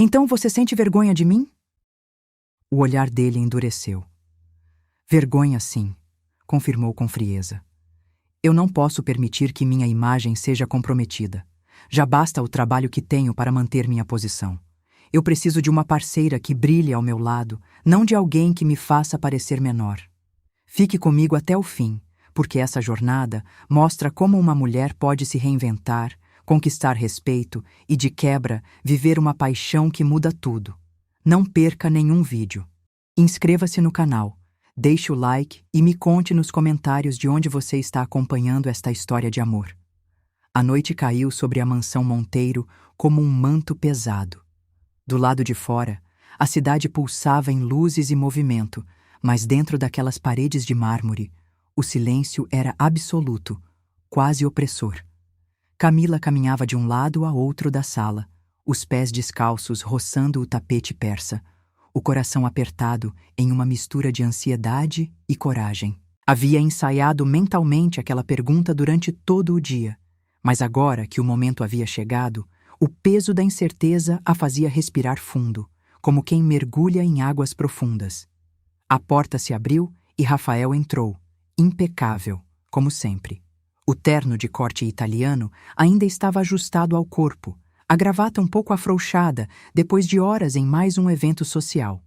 Então você sente vergonha de mim? O olhar dele endureceu. Vergonha, sim, confirmou com frieza. Eu não posso permitir que minha imagem seja comprometida. Já basta o trabalho que tenho para manter minha posição. Eu preciso de uma parceira que brilhe ao meu lado, não de alguém que me faça parecer menor. Fique comigo até o fim, porque essa jornada mostra como uma mulher pode se reinventar, conquistar respeito e, de quebra, viver uma paixão que muda tudo. Não perca nenhum vídeo. Inscreva-se no canal, deixe o like e me conte nos comentários de onde você está acompanhando esta história de amor. A noite caiu sobre a mansão Monteiro como um manto pesado. Do lado de fora, a cidade pulsava em luzes e movimento, mas dentro daquelas paredes de mármore, o silêncio era absoluto, quase opressor. Camila caminhava de um lado a outro da sala, os pés descalços roçando o tapete persa, o coração apertado em uma mistura de ansiedade e coragem. Havia ensaiado mentalmente aquela pergunta durante todo o dia, mas agora que o momento havia chegado, o peso da incerteza a fazia respirar fundo, como quem mergulha em águas profundas. A porta se abriu e Rafael entrou, impecável, como sempre. O terno de corte italiano ainda estava ajustado ao corpo, a gravata um pouco afrouxada depois de horas em mais um evento social.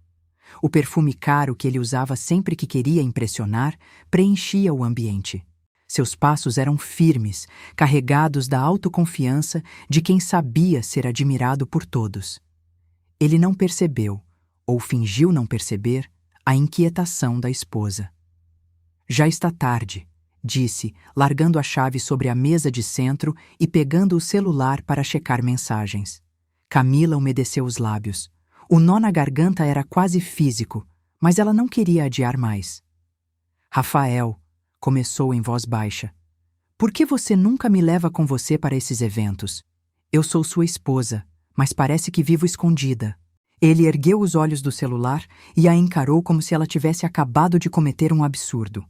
O perfume caro que ele usava sempre que queria impressionar preenchia o ambiente. Seus passos eram firmes, carregados da autoconfiança de quem sabia ser admirado por todos. Ele não percebeu, ou fingiu não perceber, a inquietação da esposa. Já está tarde, disse, largando a chave sobre a mesa de centro e pegando o celular para checar mensagens. Camila umedeceu os lábios. O nó na garganta era quase físico, mas ela não queria adiar mais. Rafael, começou em voz baixa. Por que você nunca me leva com você para esses eventos? Eu sou sua esposa, mas parece que vivo escondida. Ele ergueu os olhos do celular e a encarou como se ela tivesse acabado de cometer um absurdo.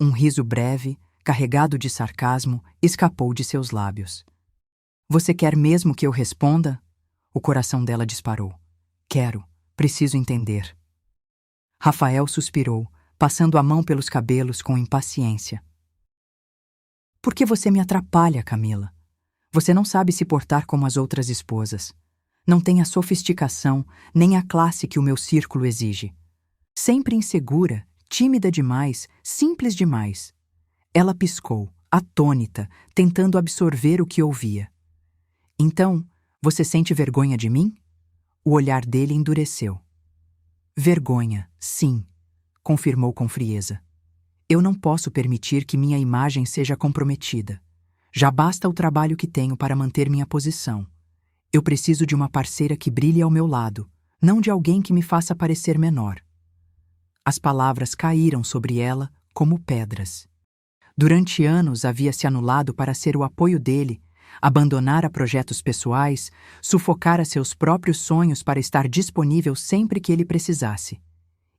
Um riso breve, carregado de sarcasmo, escapou de seus lábios. Você quer mesmo que eu responda? O coração dela disparou. Quero, preciso entender. Rafael suspirou, passando a mão pelos cabelos com impaciência. Por que você me atrapalha, Camila? Você não sabe se portar como as outras esposas. Não tem a sofisticação, nem a classe que o meu círculo exige. Sempre insegura, tímida demais, simples demais. Ela piscou, atônita, tentando absorver o que ouvia. Então, você sente vergonha de mim? O olhar dele endureceu. Vergonha, sim, confirmou com frieza. Eu não posso permitir que minha imagem seja comprometida. Já basta o trabalho que tenho para manter minha posição. Eu preciso de uma parceira que brilhe ao meu lado, não de alguém que me faça parecer menor. As palavras caíram sobre ela como pedras. Durante anos havia se anulado para ser o apoio dele, abandonar a projetos pessoais, sufocar a seus próprios sonhos para estar disponível sempre que ele precisasse.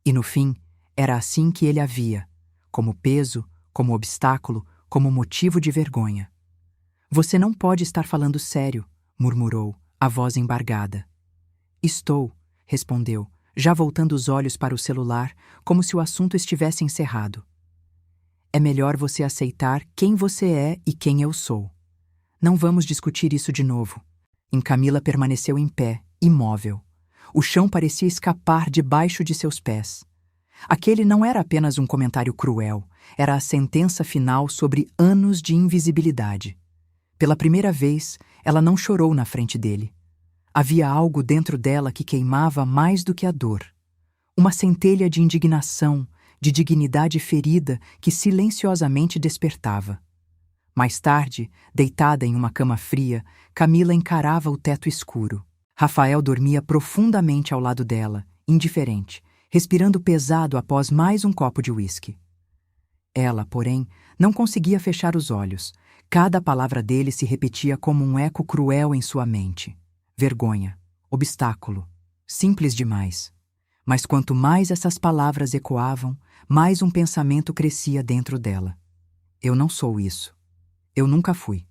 E no fim, era assim que ele a via, como peso, como obstáculo, como motivo de vergonha. Você não pode estar falando sério, murmurou, a voz embargada. Estou, respondeu, já voltando os olhos para o celular, como se o assunto estivesse encerrado. É melhor você aceitar quem você é e quem eu sou. Não vamos discutir isso de novo. Camila permaneceu em pé, imóvel. O chão parecia escapar debaixo de seus pés. Aquele não era apenas um comentário cruel, era a sentença final sobre anos de invisibilidade. Pela primeira vez, ela não chorou na frente dele. Havia algo dentro dela que queimava mais do que a dor. Uma centelha de indignação, de dignidade ferida que silenciosamente despertava. Mais tarde, deitada em uma cama fria, Camila encarava o teto escuro. Rafael dormia profundamente ao lado dela, indiferente, respirando pesado após mais um copo de uísque. Ela, porém, não conseguia fechar os olhos. Cada palavra dele se repetia como um eco cruel em sua mente. Vergonha, obstáculo, simples demais. Mas quanto mais essas palavras ecoavam, mais um pensamento crescia dentro dela. Eu não sou isso. Eu nunca fui.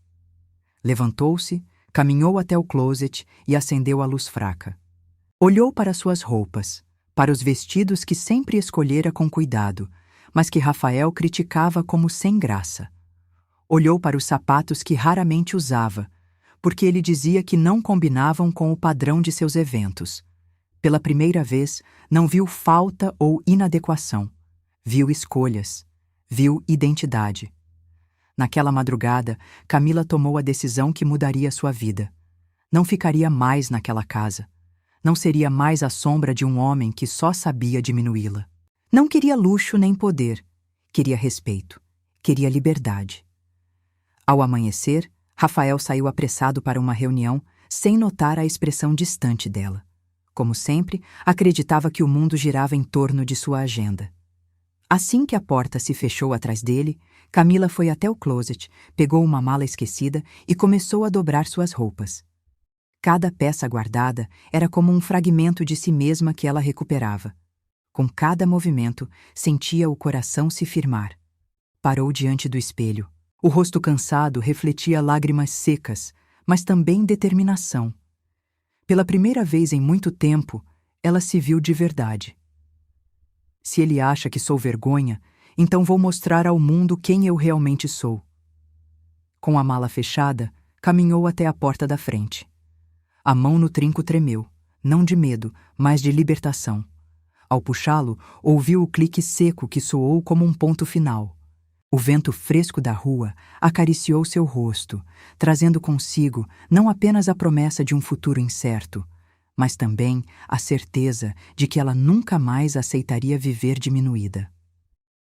Levantou-se, Caminhou até o closet e acendeu a luz fraca. Olhou para suas roupas, para os vestidos que sempre escolhera com cuidado, mas que Rafael criticava como sem graça. Olhou para os sapatos que raramente usava, porque ele dizia que não combinavam com o padrão de seus eventos. Pela primeira vez, não viu falta ou inadequação. Viu escolhas. Viu identidade. Naquela madrugada, Camila tomou a decisão que mudaria sua vida. Não ficaria mais naquela casa. Não seria mais a sombra de um homem que só sabia diminuí-la. Não queria luxo nem poder. Queria respeito. Queria liberdade. Ao amanhecer, Rafael saiu apressado para uma reunião, sem notar a expressão distante dela. Como sempre, acreditava que o mundo girava em torno de sua agenda. Assim que a porta se fechou atrás dele, Camila foi até o closet, pegou uma mala esquecida e começou a dobrar suas roupas. Cada peça guardada era como um fragmento de si mesma que ela recuperava. Com cada movimento, sentia o coração se firmar. Parou diante do espelho. O rosto cansado refletia lágrimas secas, mas também determinação. Pela primeira vez em muito tempo, ela se viu de verdade. Se ele acha que sou vergonha, então vou mostrar ao mundo quem eu realmente sou. Com a mala fechada, caminhou até a porta da frente. A mão no trinco tremeu, não de medo, mas de libertação. Ao puxá-lo, ouviu o clique seco que soou como um ponto final. O vento fresco da rua acariciou seu rosto, trazendo consigo não apenas a promessa de um futuro incerto, mas também a certeza de que ela nunca mais aceitaria viver diminuída.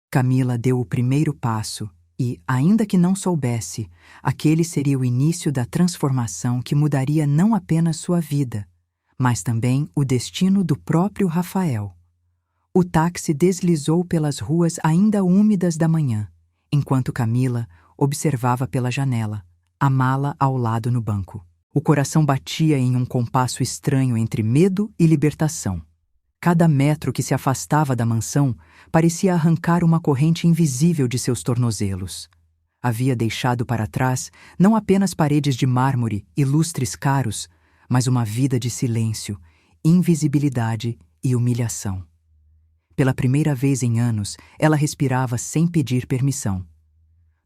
Camila deu o primeiro passo e, ainda que não soubesse, aquele seria o início da transformação que mudaria não apenas sua vida, mas também o destino do próprio Rafael. O táxi deslizou pelas ruas ainda úmidas da manhã, enquanto Camila observava pela janela, a mala ao lado no banco. O coração batia em um compasso estranho entre medo e libertação. Cada metro que se afastava da mansão parecia arrancar uma corrente invisível de seus tornozelos. Havia deixado para trás não apenas paredes de mármore e lustres caros, mas uma vida de silêncio, invisibilidade e humilhação. Pela primeira vez em anos, ela respirava sem pedir permissão.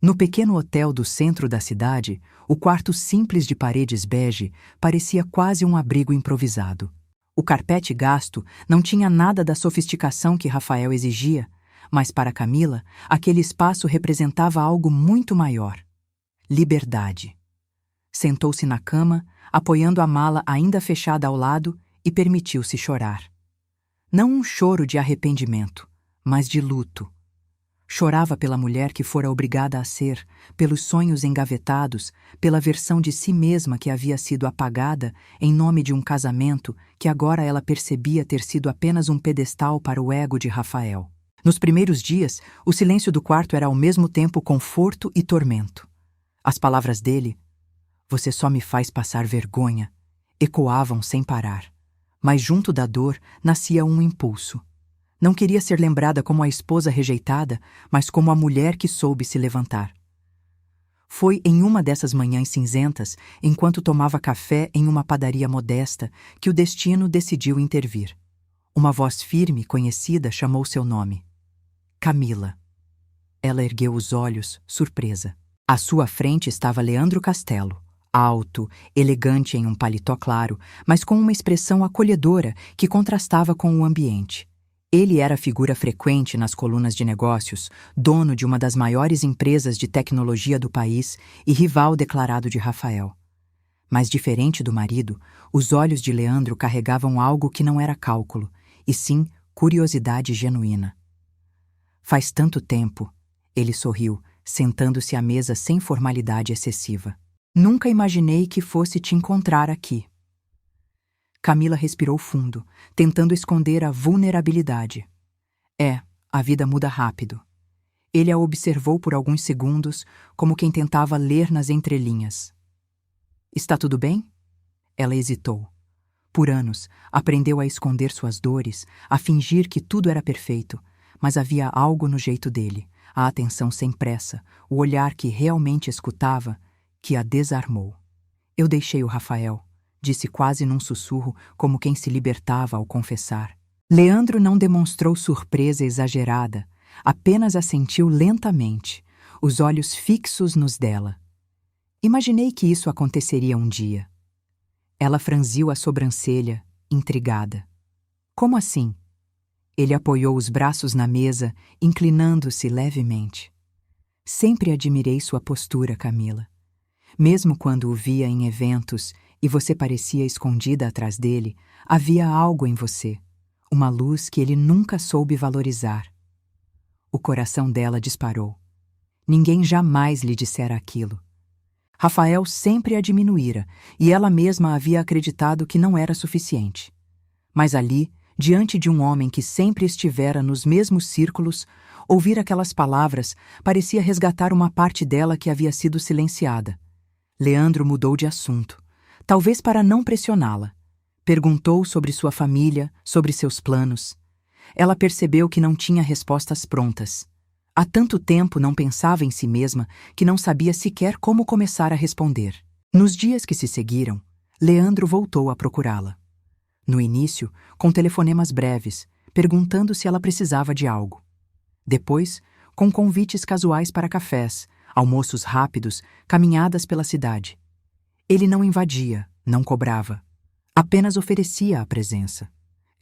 No pequeno hotel do centro da cidade, o quarto simples de paredes bege parecia quase um abrigo improvisado. O carpete gasto não tinha nada da sofisticação que Rafael exigia, mas para Camila, aquele espaço representava algo muito maior: liberdade. Sentou-se na cama, apoiando a mala ainda fechada ao lado, e permitiu-se chorar. Não um choro de arrependimento, mas de luto. Chorava pela mulher que fora obrigada a ser, pelos sonhos engavetados, pela versão de si mesma que havia sido apagada em nome de um casamento que agora ela percebia ter sido apenas um pedestal para o ego de Rafael. Nos primeiros dias, o silêncio do quarto era ao mesmo tempo conforto e tormento. As palavras dele, "Você só me faz passar vergonha", ecoavam sem parar. Mas junto da dor nascia um impulso. Não queria ser lembrada como a esposa rejeitada, mas como a mulher que soube se levantar. Foi em uma dessas manhãs cinzentas, enquanto tomava café em uma padaria modesta, que o destino decidiu intervir. Uma voz firme, conhecida, chamou seu nome. Camila. Ela ergueu os olhos, surpresa. À sua frente estava Leandro Castelo, alto, elegante em um paletó claro, mas com uma expressão acolhedora que contrastava com o ambiente. Ele era figura frequente nas colunas de negócios, dono de uma das maiores empresas de tecnologia do país e rival declarado de Rafael. Mas diferente do marido, os olhos de Leandro carregavam algo que não era cálculo, e sim curiosidade genuína. "Faz tanto tempo", ele sorriu, sentando-se à mesa sem formalidade excessiva. "Nunca imaginei que fosse te encontrar aqui." Camila respirou fundo, tentando esconder a vulnerabilidade. A vida muda rápido. Ele a observou por alguns segundos, como quem tentava ler nas entrelinhas. "Está tudo bem?" Ela hesitou. Por anos, aprendeu a esconder suas dores, a fingir que tudo era perfeito, mas havia algo no jeito dele, a atenção sem pressa, o olhar que realmente escutava, que a desarmou. Eu deixei o Rafael, disse quase num sussurro, como quem se libertava ao confessar. Leandro não demonstrou surpresa exagerada, apenas assentiu lentamente, os olhos fixos nos dela. Imaginei que isso aconteceria um dia. Ela franziu a sobrancelha, intrigada. Como assim? Ele apoiou os braços na mesa, inclinando-se levemente. Sempre admirei sua postura, Camila. Mesmo quando o via em eventos e você parecia escondida atrás dele, havia algo em você, uma luz que ele nunca soube valorizar. O coração dela disparou. Ninguém jamais lhe dissera aquilo. Rafael sempre a diminuíra e ela mesma havia acreditado que não era suficiente. Mas ali, diante de um homem que sempre estivera nos mesmos círculos, ouvir aquelas palavras parecia resgatar uma parte dela que havia sido silenciada. Leandro mudou de assunto, talvez para não pressioná-la. Perguntou sobre sua família, sobre seus planos. Ela percebeu que não tinha respostas prontas. Há tanto tempo não pensava em si mesma que não sabia sequer como começar a responder. Nos dias que se seguiram, Leandro voltou a procurá-la. No início, com telefonemas breves, perguntando se ela precisava de algo. Depois, com convites casuais para cafés, almoços rápidos, caminhadas pela cidade. Ele não invadia, não cobrava. Apenas oferecia a presença.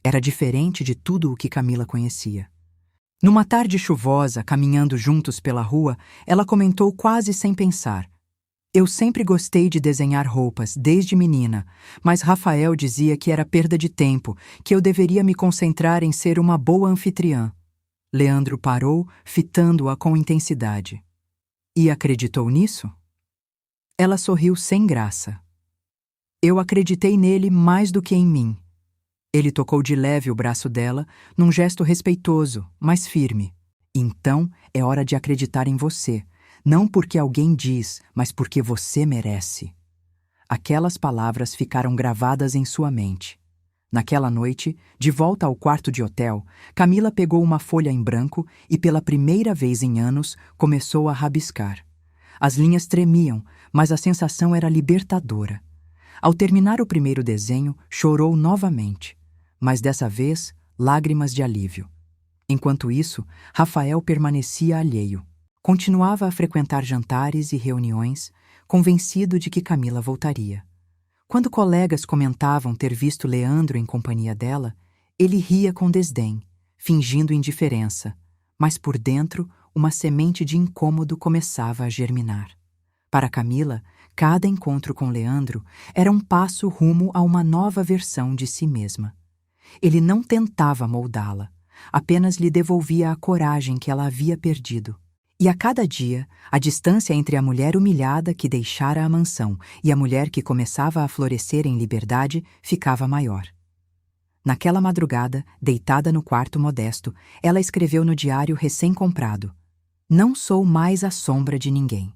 Era diferente de tudo o que Camila conhecia. Numa tarde chuvosa, caminhando juntos pela rua, ela comentou quase sem pensar. Eu sempre gostei de desenhar roupas, desde menina, mas Rafael dizia que era perda de tempo, que eu deveria me concentrar em ser uma boa anfitriã. Leandro parou, fitando-a com intensidade. E acreditou nisso? Ela sorriu sem graça. Eu acreditei nele mais do que em mim. Ele tocou de leve o braço dela, num gesto respeitoso, mas firme. Então é hora de acreditar em você, não porque alguém diz, mas porque você merece. Aquelas palavras ficaram gravadas em sua mente. Naquela noite, de volta ao quarto de hotel, Camila pegou uma folha em branco e, pela primeira vez em anos, começou a rabiscar. As linhas tremiam, mas a sensação era libertadora. Ao terminar o primeiro desenho, chorou novamente, mas dessa vez, lágrimas de alívio. Enquanto isso, Rafael permanecia alheio. Continuava a frequentar jantares e reuniões, convencido de que Camila voltaria. Quando colegas comentavam ter visto Leandro em companhia dela, ele ria com desdém, fingindo indiferença, mas por dentro uma semente de incômodo começava a germinar. Para Camila, cada encontro com Leandro era um passo rumo a uma nova versão de si mesma. Ele não tentava moldá-la, apenas lhe devolvia a coragem que ela havia perdido. E a cada dia, a distância entre a mulher humilhada que deixara a mansão e a mulher que começava a florescer em liberdade ficava maior. Naquela madrugada, deitada no quarto modesto, ela escreveu no diário recém-comprado: Não sou mais a sombra de ninguém.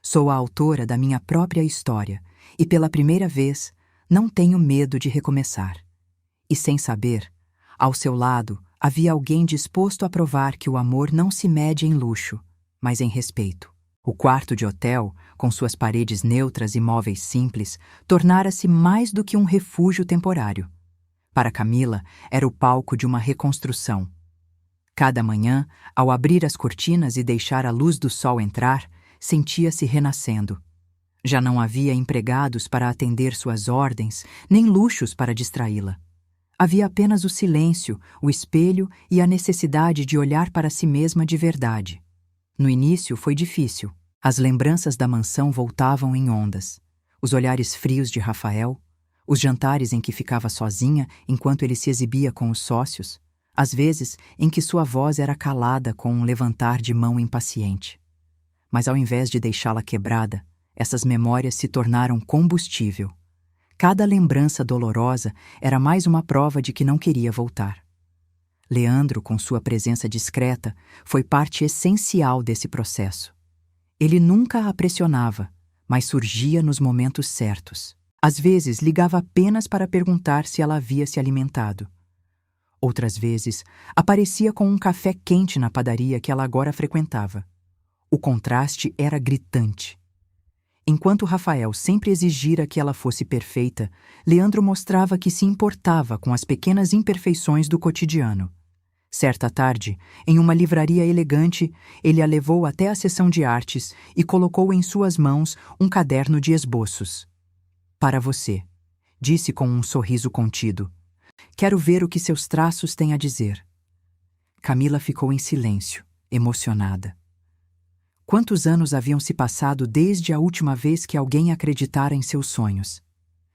Sou a autora da minha própria história e, pela primeira vez, não tenho medo de recomeçar. E sem saber, ao seu lado havia alguém disposto a provar que o amor não se mede em luxo, mas em respeito. O quarto de hotel, com suas paredes neutras e móveis simples, tornara-se mais do que um refúgio temporário. Para Camila, era o palco de uma reconstrução. Cada manhã, ao abrir as cortinas e deixar a luz do sol entrar, sentia-se renascendo. Já não havia empregados para atender suas ordens, nem luxos para distraí-la. Havia apenas o silêncio, o espelho e a necessidade de olhar para si mesma de verdade. No início foi difícil. As lembranças da mansão voltavam em ondas. Os olhares frios de Rafael, os jantares em que ficava sozinha enquanto ele se exibia com os sócios, às vezes em que sua voz era calada com um levantar de mão impaciente. Mas ao invés de deixá-la quebrada, essas memórias se tornaram combustível. Cada lembrança dolorosa era mais uma prova de que não queria voltar. Leandro, com sua presença discreta, foi parte essencial desse processo. Ele nunca a pressionava, mas surgia nos momentos certos. Às vezes, ligava apenas para perguntar se ela havia se alimentado. Outras vezes, aparecia com um café quente na padaria que ela agora frequentava. O contraste era gritante. Enquanto Rafael sempre exigira que ela fosse perfeita, Leandro mostrava que se importava com as pequenas imperfeições do cotidiano. Certa tarde, em uma livraria elegante, ele a levou até a seção de artes e colocou em suas mãos um caderno de esboços. Para você, disse com um sorriso contido. Quero ver o que seus traços têm a dizer. Camila ficou em silêncio, emocionada. Quantos anos haviam se passado desde a última vez que alguém acreditara em seus sonhos?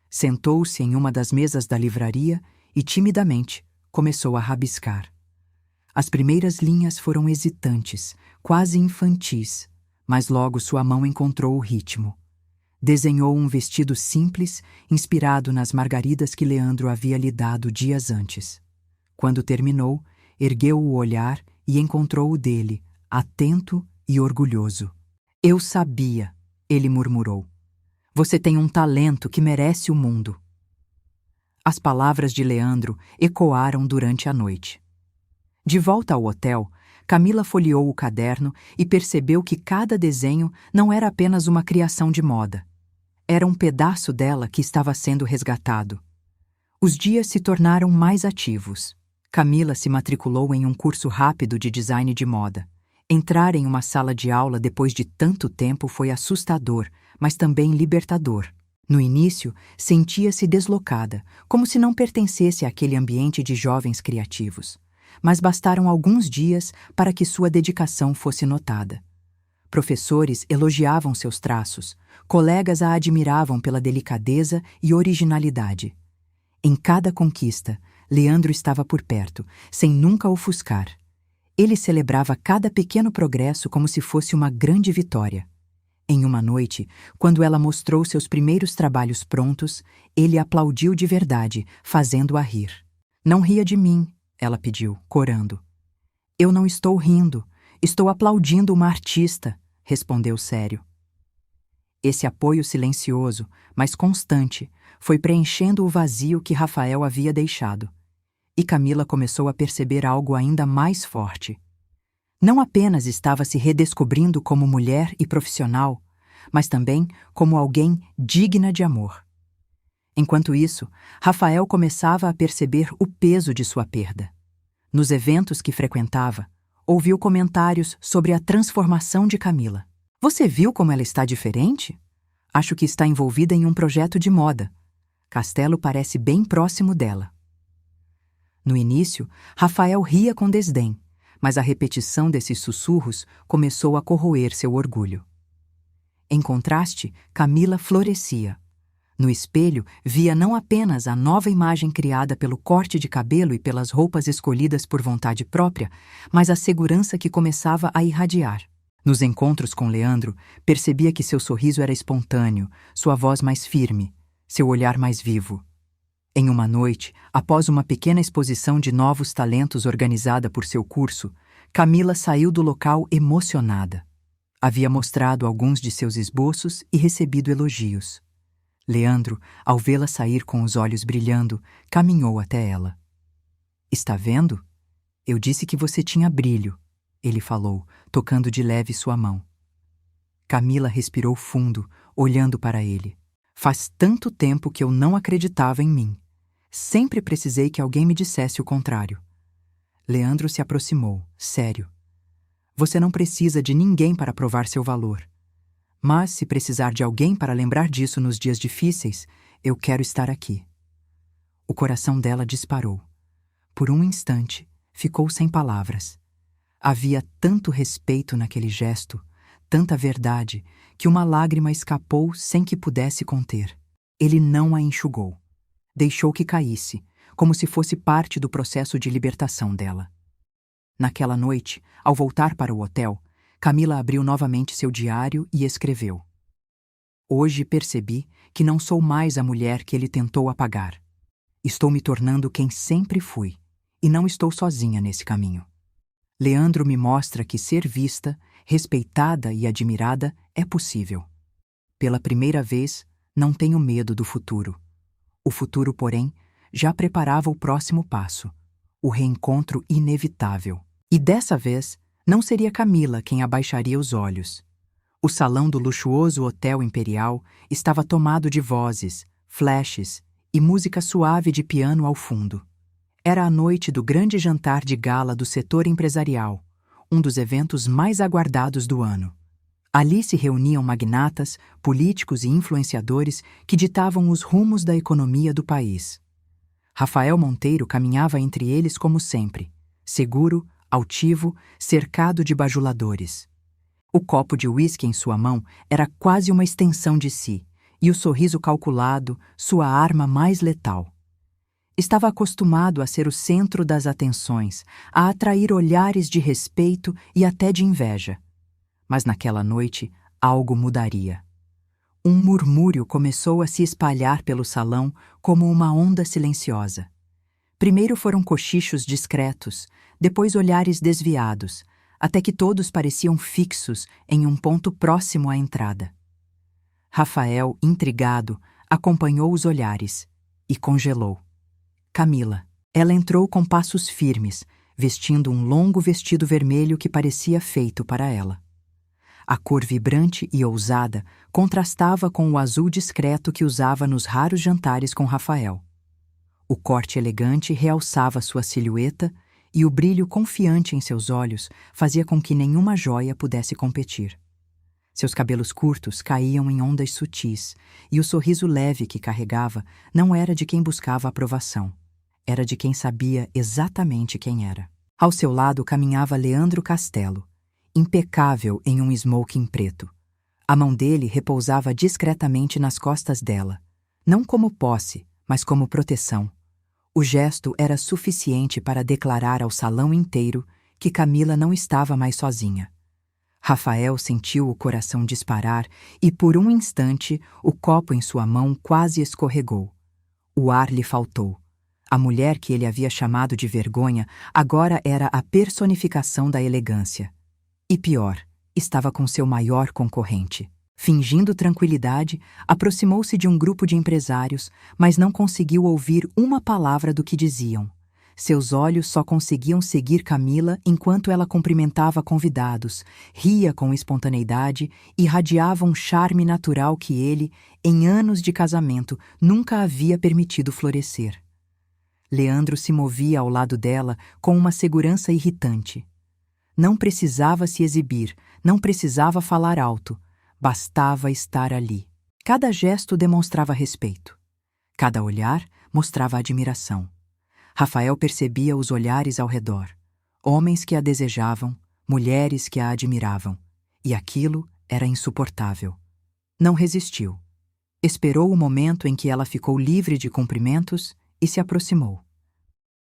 Sentou-se em uma das mesas da livraria e, timidamente, começou a rabiscar. As primeiras linhas foram hesitantes, quase infantis, mas logo sua mão encontrou o ritmo. Desenhou um vestido simples, inspirado nas margaridas que Leandro havia lhe dado dias antes. Quando terminou, ergueu o olhar e encontrou o dele, atento e orgulhoso. Eu sabia, ele murmurou. Você tem um talento que merece o mundo. As palavras de Leandro ecoaram durante a noite. De volta ao hotel, Camila folheou o caderno e percebeu que cada desenho não era apenas uma criação de moda. Era um pedaço dela que estava sendo resgatado. Os dias se tornaram mais ativos. Camila se matriculou em um curso rápido de design de moda. Entrar em uma sala de aula depois de tanto tempo foi assustador, mas também libertador. No início, sentia-se deslocada, como se não pertencesse àquele ambiente de jovens criativos. Mas bastaram alguns dias para que sua dedicação fosse notada. Professores elogiavam seus traços, colegas a admiravam pela delicadeza e originalidade. Em cada conquista, Leandro estava por perto, sem nunca ofuscar. Ele celebrava cada pequeno progresso como se fosse uma grande vitória. Em uma noite, quando ela mostrou seus primeiros trabalhos prontos, ele aplaudiu de verdade, fazendo-a rir. Não ria de mim, ela pediu, corando. Eu não estou rindo, estou aplaudindo uma artista, respondeu sério. Esse apoio silencioso, mas constante, foi preenchendo o vazio que Rafael havia deixado. E Camila começou a perceber algo ainda mais forte. Não apenas estava se redescobrindo como mulher e profissional, mas também como alguém digna de amor. Enquanto isso, Rafael começava a perceber o peso de sua perda. Nos eventos que frequentava, ouviu comentários sobre a transformação de Camila. Você viu como ela está diferente? Acho que está envolvida em um projeto de moda. Castelo parece bem próximo dela. No início, Rafael ria com desdém, mas a repetição desses sussurros começou a corroer seu orgulho. Em contraste, Camila florescia. No espelho, via não apenas a nova imagem criada pelo corte de cabelo e pelas roupas escolhidas por vontade própria, mas a segurança que começava a irradiar. Nos encontros com Leandro, percebia que seu sorriso era espontâneo, sua voz mais firme, seu olhar mais vivo. Em uma noite, após uma pequena exposição de novos talentos organizada por seu curso, Camila saiu do local emocionada. Havia mostrado alguns de seus esboços e recebido elogios. Leandro, ao vê-la sair com os olhos brilhando, caminhou até ela. Está vendo? Eu disse que você tinha brilho, ele falou, tocando de leve sua mão. Camila respirou fundo, olhando para ele. Faz tanto tempo que eu não acreditava em mim. Sempre precisei que alguém me dissesse o contrário. Leandro se aproximou, sério. Você não precisa de ninguém para provar seu valor. Mas, se precisar de alguém para lembrar disso nos dias difíceis, eu quero estar aqui. O coração dela disparou. Por um instante, ficou sem palavras. Havia tanto respeito naquele gesto, tanta verdade, que uma lágrima escapou sem que pudesse conter. Ele não a enxugou. Deixou que caísse, como se fosse parte do processo de libertação dela. Naquela noite, ao voltar para o hotel, Camila abriu novamente seu diário e escreveu: Hoje percebi que não sou mais a mulher que ele tentou apagar. Estou me tornando quem sempre fui, e não estou sozinha nesse caminho. Leandro me mostra que ser vista, respeitada e admirada é possível. Pela primeira vez, não tenho medo do futuro. O futuro, porém, já preparava o próximo passo, o reencontro inevitável. E dessa vez, não seria Camila quem abaixaria os olhos. O salão do luxuoso Hotel Imperial estava tomado de vozes, flashes e música suave de piano ao fundo. Era a noite do grande jantar de gala do setor empresarial, um dos eventos mais aguardados do ano. Ali se reuniam magnatas, políticos e influenciadores que ditavam os rumos da economia do país. Rafael Monteiro caminhava entre eles como sempre, seguro, altivo, cercado de bajuladores. O copo de uísque em sua mão era quase uma extensão de si, e o sorriso calculado, sua arma mais letal. Estava acostumado a ser o centro das atenções, a atrair olhares de respeito e até de inveja. Mas naquela noite, algo mudaria. Um murmúrio começou a se espalhar pelo salão como uma onda silenciosa. Primeiro foram cochichos discretos, depois olhares desviados, até que todos pareciam fixos em um ponto próximo à entrada. Rafael, intrigado, acompanhou os olhares e congelou. Camila. Ela entrou com passos firmes, vestindo um longo vestido vermelho que parecia feito para ela. A cor vibrante e ousada contrastava com o azul discreto que usava nos raros jantares com Rafael. O corte elegante realçava sua silhueta e o brilho confiante em seus olhos fazia com que nenhuma joia pudesse competir. Seus cabelos curtos caíam em ondas sutis e o sorriso leve que carregava não era de quem buscava aprovação. Era de quem sabia exatamente quem era. Ao seu lado caminhava Leandro Castelo, impecável em um smoking preto. A mão dele repousava discretamente nas costas dela, não como posse, mas como proteção. O gesto era suficiente para declarar ao salão inteiro que Camila não estava mais sozinha. Rafael sentiu o coração disparar e, por um instante, o copo em sua mão quase escorregou. O ar lhe faltou. A mulher que ele havia chamado de vergonha agora era a personificação da elegância. E pior, estava com seu maior concorrente. Fingindo tranquilidade, aproximou-se de um grupo de empresários, mas não conseguiu ouvir uma palavra do que diziam. Seus olhos só conseguiam seguir Camila enquanto ela cumprimentava convidados, ria com espontaneidade e irradiava um charme natural que ele, em anos de casamento, nunca havia permitido florescer. Leandro se movia ao lado dela com uma segurança irritante. Não precisava se exibir, não precisava falar alto, bastava estar ali. Cada gesto demonstrava respeito. Cada olhar mostrava admiração. Rafael percebia os olhares ao redor. Homens que a desejavam, mulheres que a admiravam. E aquilo era insuportável. Não resistiu. Esperou o momento em que ela ficou livre de cumprimentos e se aproximou.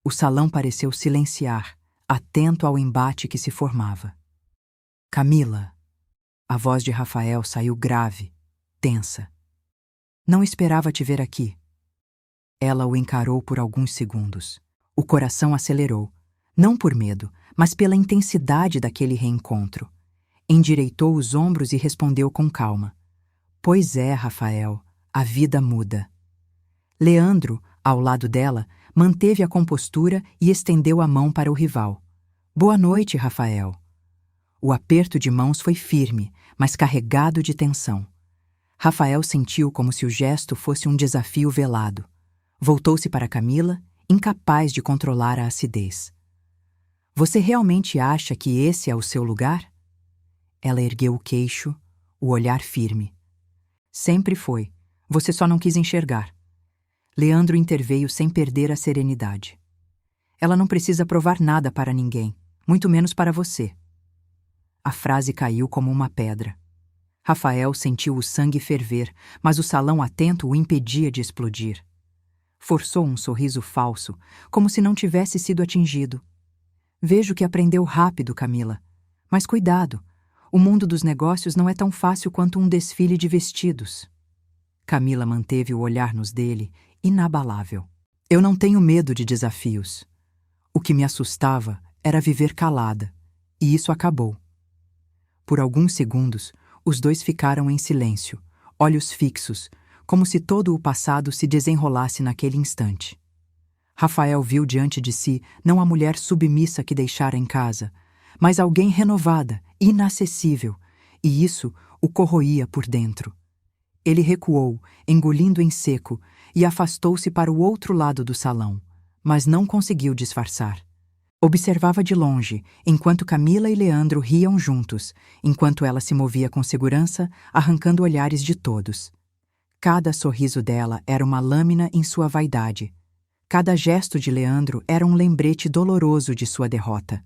O salão pareceu silenciar, atento ao embate que se formava. Camila. A voz de Rafael saiu grave, tensa. Não esperava te ver aqui. Ela o encarou por alguns segundos. O coração acelerou, não por medo, mas pela intensidade daquele reencontro. Endireitou os ombros e respondeu com calma. Pois é, Rafael, a vida muda. Leandro, ao lado dela, manteve a compostura e estendeu a mão para o rival. Boa noite, Rafael. O aperto de mãos foi firme, mas carregado de tensão. Rafael sentiu como se o gesto fosse um desafio velado. Voltou-se para Camila, incapaz de controlar a acidez. Você realmente acha que esse é o seu lugar? Ela ergueu o queixo, o olhar firme. Sempre foi. Você só não quis enxergar. Leandro interveio sem perder a serenidade. Ela não precisa provar nada para ninguém, muito menos para você. A frase caiu como uma pedra. Rafael sentiu o sangue ferver, mas o salão atento o impedia de explodir. Forçou um sorriso falso, como se não tivesse sido atingido. Vejo que aprendeu rápido, Camila. Mas cuidado, o mundo dos negócios não é tão fácil quanto um desfile de vestidos. Camila manteve o olhar nos dele, inabalável. Eu não tenho medo de desafios. O que me assustava era viver calada, e isso acabou. Por alguns segundos, os dois ficaram em silêncio, olhos fixos, como se todo o passado se desenrolasse naquele instante. Rafael viu diante de si não a mulher submissa que deixara em casa, mas alguém renovada, inacessível, e isso o corroía por dentro. Ele recuou, engolindo em seco, e afastou-se para o outro lado do salão, mas não conseguiu disfarçar. Observava de longe, enquanto Camila e Leandro riam juntos, enquanto ela se movia com segurança, arrancando olhares de todos. Cada sorriso dela era uma lâmina em sua vaidade. Cada gesto de Leandro era um lembrete doloroso de sua derrota.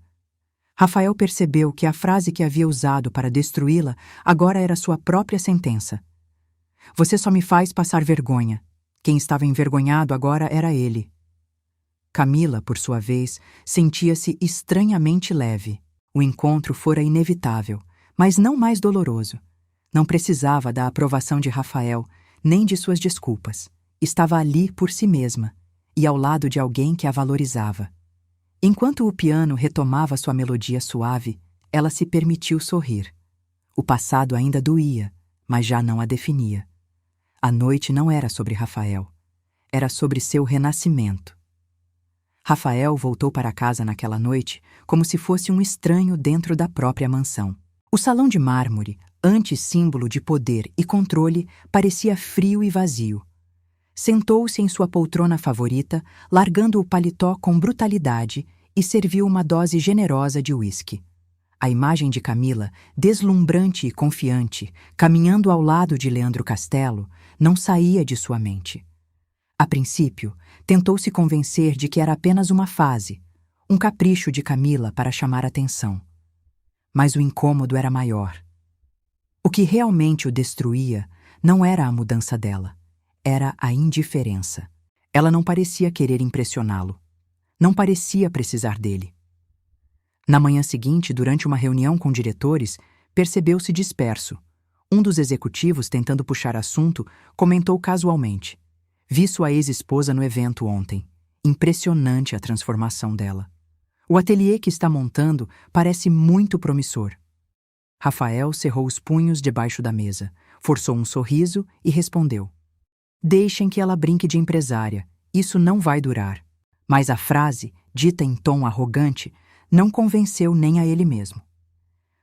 Rafael percebeu que a frase que havia usado para destruí-la agora era sua própria sentença. Você só me faz passar vergonha. Quem estava envergonhado agora era ele. Camila, por sua vez, sentia-se estranhamente leve. O encontro fora inevitável, mas não mais doloroso. Não precisava da aprovação de Rafael, nem de suas desculpas. Estava ali por si mesma, e ao lado de alguém que a valorizava. Enquanto o piano retomava sua melodia suave, ela se permitiu sorrir. O passado ainda doía, mas já não a definia. A noite não era sobre Rafael. Era sobre seu renascimento. Rafael voltou para casa naquela noite como se fosse um estranho dentro da própria mansão. O salão de mármore, antes símbolo de poder e controle, parecia frio e vazio. Sentou-se em sua poltrona favorita, largando o paletó com brutalidade, e serviu uma dose generosa de uísque. A imagem de Camila, deslumbrante e confiante, caminhando ao lado de Leandro Castelo, não saía de sua mente. A princípio, tentou se convencer de que era apenas uma fase, um capricho de Camila para chamar atenção. Mas o incômodo era maior. O que realmente o destruía não era a mudança dela, era a indiferença. Ela não parecia querer impressioná-lo. Não parecia precisar dele. Na manhã seguinte, durante uma reunião com diretores, percebeu-se disperso. Um dos executivos, tentando puxar assunto, comentou casualmente: Vi sua ex-esposa no evento ontem. Impressionante a transformação dela. O ateliê que está montando parece muito promissor. Rafael cerrou os punhos debaixo da mesa, forçou um sorriso e respondeu: Deixem que ela brinque de empresária. Isso não vai durar. Mas a frase, dita em tom arrogante, não convenceu nem a ele mesmo.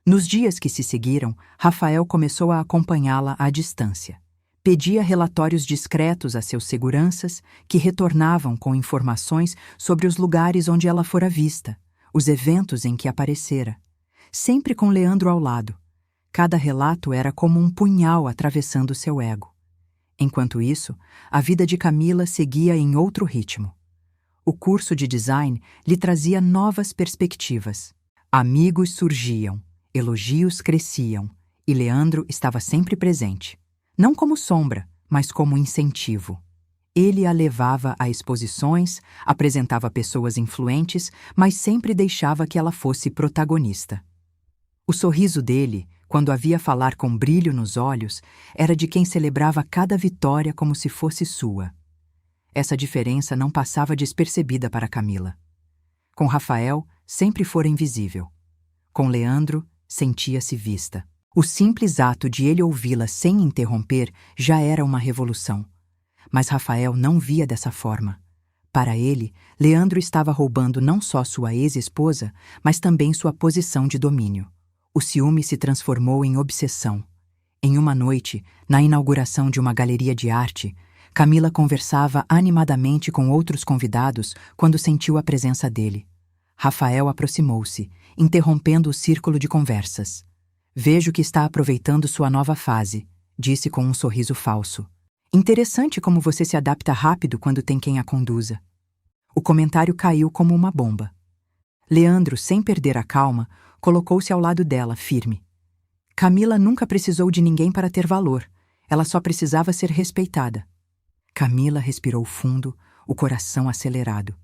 Nos dias que se seguiram, Rafael começou a acompanhá-la à distância. Pedia relatórios discretos a seus seguranças, que retornavam com informações sobre os lugares onde ela fora vista, os eventos em que aparecera. Sempre com Leandro ao lado. Cada relato era como um punhal atravessando seu ego. Enquanto isso, a vida de Camila seguia em outro ritmo. O curso de design lhe trazia novas perspectivas. Amigos surgiam, elogios cresciam, e Leandro estava sempre presente. Não como sombra, mas como incentivo. Ele a levava a exposições, apresentava pessoas influentes, mas sempre deixava que ela fosse protagonista. O sorriso dele, quando a via falar com brilho nos olhos, era de quem celebrava cada vitória como se fosse sua. Essa diferença não passava despercebida para Camila. Com Rafael, sempre fora invisível. Com Leandro, sentia-se vista. O simples ato de ele ouvi-la sem interromper já era uma revolução. Mas Rafael não via dessa forma. Para ele, Leandro estava roubando não só sua ex-esposa, mas também sua posição de domínio. O ciúme se transformou em obsessão. Em uma noite, na inauguração de uma galeria de arte, Camila conversava animadamente com outros convidados quando sentiu a presença dele. Rafael aproximou-se, interrompendo o círculo de conversas. Vejo que está aproveitando sua nova fase, disse com um sorriso falso. Interessante como você se adapta rápido quando tem quem a conduza. O comentário caiu como uma bomba. Leandro, sem perder a calma, colocou-se ao lado dela, firme. Camila nunca precisou de ninguém para ter valor. Ela só precisava ser respeitada. Camila respirou fundo, o coração acelerado.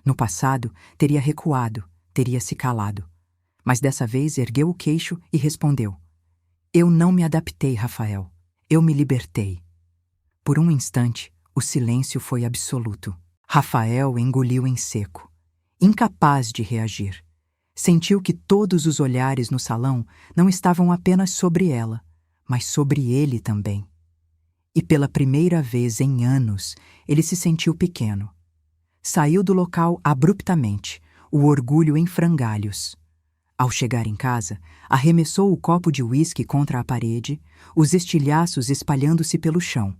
No passado, teria recuado, teria se calado. Mas dessa vez ergueu o queixo e respondeu: Eu não me adaptei, Rafael. Eu me libertei. Por um instante, o silêncio foi absoluto. Rafael engoliu em seco, incapaz de reagir. Sentiu que todos os olhares no salão não estavam apenas sobre ela, mas sobre ele também. E pela primeira vez em anos, ele se sentiu pequeno. Saiu do local abruptamente, o orgulho em frangalhos. Ao chegar em casa, arremessou o copo de uísque contra a parede, os estilhaços espalhando-se pelo chão.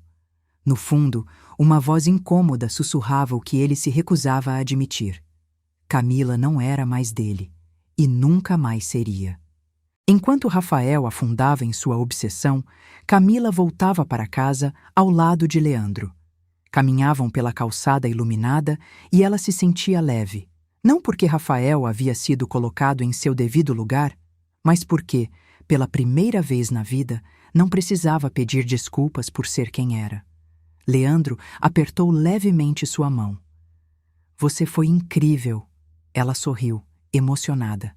No fundo, uma voz incômoda sussurrava o que ele se recusava a admitir. Camila não era mais dele, e nunca mais seria. Enquanto Rafael afundava em sua obsessão, Camila voltava para casa ao lado de Leandro. Caminhavam pela calçada iluminada e ela se sentia leve, não porque Rafael havia sido colocado em seu devido lugar, mas porque, pela primeira vez na vida, não precisava pedir desculpas por ser quem era. Leandro apertou levemente sua mão. "Você foi incrível." Ela sorriu, emocionada.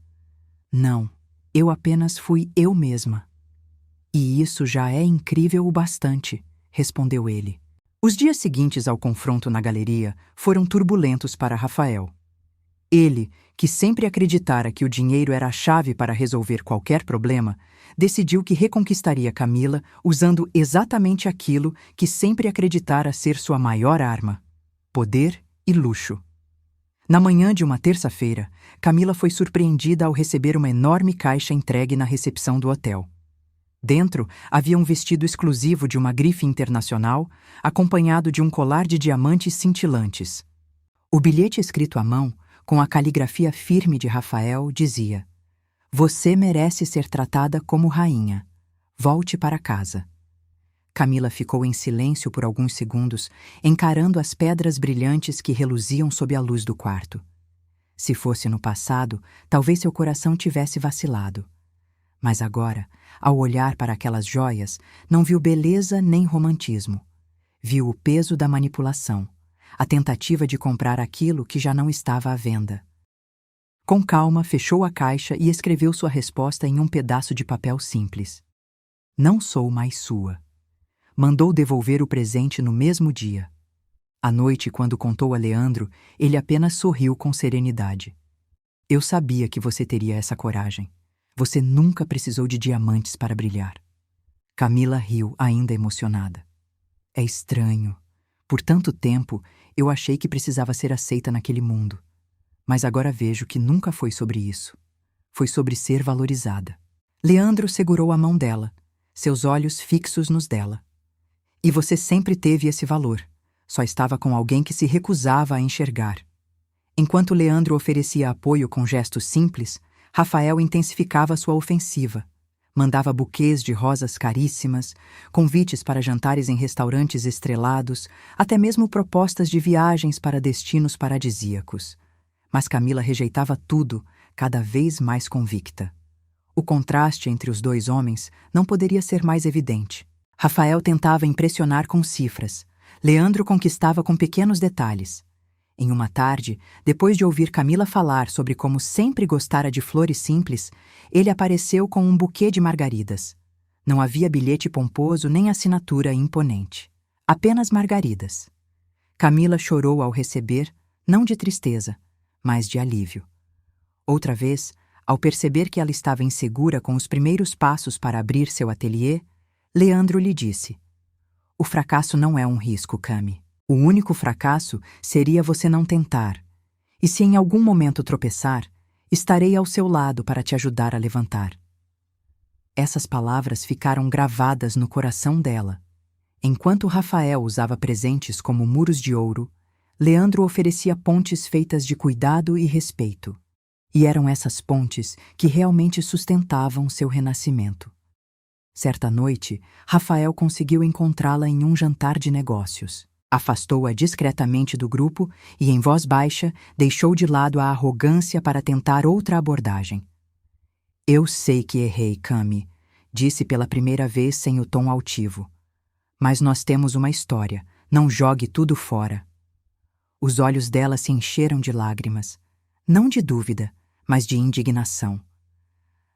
"Não, eu apenas fui eu mesma." "E isso já é incrível o bastante", respondeu ele. Os dias seguintes ao confronto na galeria foram turbulentos para Rafael. Ele, que sempre acreditara que o dinheiro era a chave para resolver qualquer problema, decidiu que reconquistaria Camila usando exatamente aquilo que sempre acreditara ser sua maior arma: poder e luxo. Na manhã de uma terça-feira, Camila foi surpreendida ao receber uma enorme caixa entregue na recepção do hotel. Dentro havia um vestido exclusivo de uma grife internacional, acompanhado de um colar de diamantes cintilantes. O bilhete escrito à mão, com a caligrafia firme de Rafael, dizia: "Você merece ser tratada como rainha. Volte para casa." Camila ficou em silêncio por alguns segundos, encarando as pedras brilhantes que reluziam sob a luz do quarto. Se fosse no passado, talvez seu coração tivesse vacilado. Mas agora, ao olhar para aquelas joias, não viu beleza nem romantismo. Viu o peso da manipulação, a tentativa de comprar aquilo que já não estava à venda. Com calma, fechou a caixa e escreveu sua resposta em um pedaço de papel simples. "Não sou mais sua." Mandou devolver o presente no mesmo dia. À noite, quando contou a Leandro, ele apenas sorriu com serenidade. "Eu sabia que você teria essa coragem. Você nunca precisou de diamantes para brilhar." Camila riu, ainda emocionada. "É estranho. Por tanto tempo, eu achei que precisava ser aceita naquele mundo. Mas agora vejo que nunca foi sobre isso. Foi sobre ser valorizada." Leandro segurou a mão dela, seus olhos fixos nos dela. "E você sempre teve esse valor. Só estava com alguém que se recusava a enxergar." Enquanto Leandro oferecia apoio com gestos simples, Rafael intensificava sua ofensiva. Mandava buquês de rosas caríssimas, convites para jantares em restaurantes estrelados, até mesmo propostas de viagens para destinos paradisíacos. Mas Camila rejeitava tudo, cada vez mais convicta. O contraste entre os dois homens não poderia ser mais evidente. Rafael tentava impressionar com cifras. Leandro conquistava com pequenos detalhes. Em uma tarde, depois de ouvir Camila falar sobre como sempre gostara de flores simples, ele apareceu com um buquê de margaridas. Não havia bilhete pomposo nem assinatura imponente. Apenas margaridas. Camila chorou ao receber, não de tristeza, mas de alívio. Outra vez, ao perceber que ela estava insegura com os primeiros passos para abrir seu ateliê, Leandro lhe disse: "O fracasso não é um risco, Cami. O único fracasso seria você não tentar. E se em algum momento tropeçar, estarei ao seu lado para te ajudar a levantar." Essas palavras ficaram gravadas no coração dela. Enquanto Rafael usava presentes como muros de ouro, Leandro oferecia pontes feitas de cuidado e respeito. E eram essas pontes que realmente sustentavam seu renascimento. Certa noite, Rafael conseguiu encontrá-la em um jantar de negócios. Afastou-a discretamente do grupo e, em voz baixa, deixou de lado a arrogância para tentar outra abordagem. "Eu sei que errei, Cami", disse pela primeira vez sem o tom altivo. "Mas nós temos uma história, não jogue tudo fora." Os olhos dela se encheram de lágrimas, não de dúvida, mas de indignação.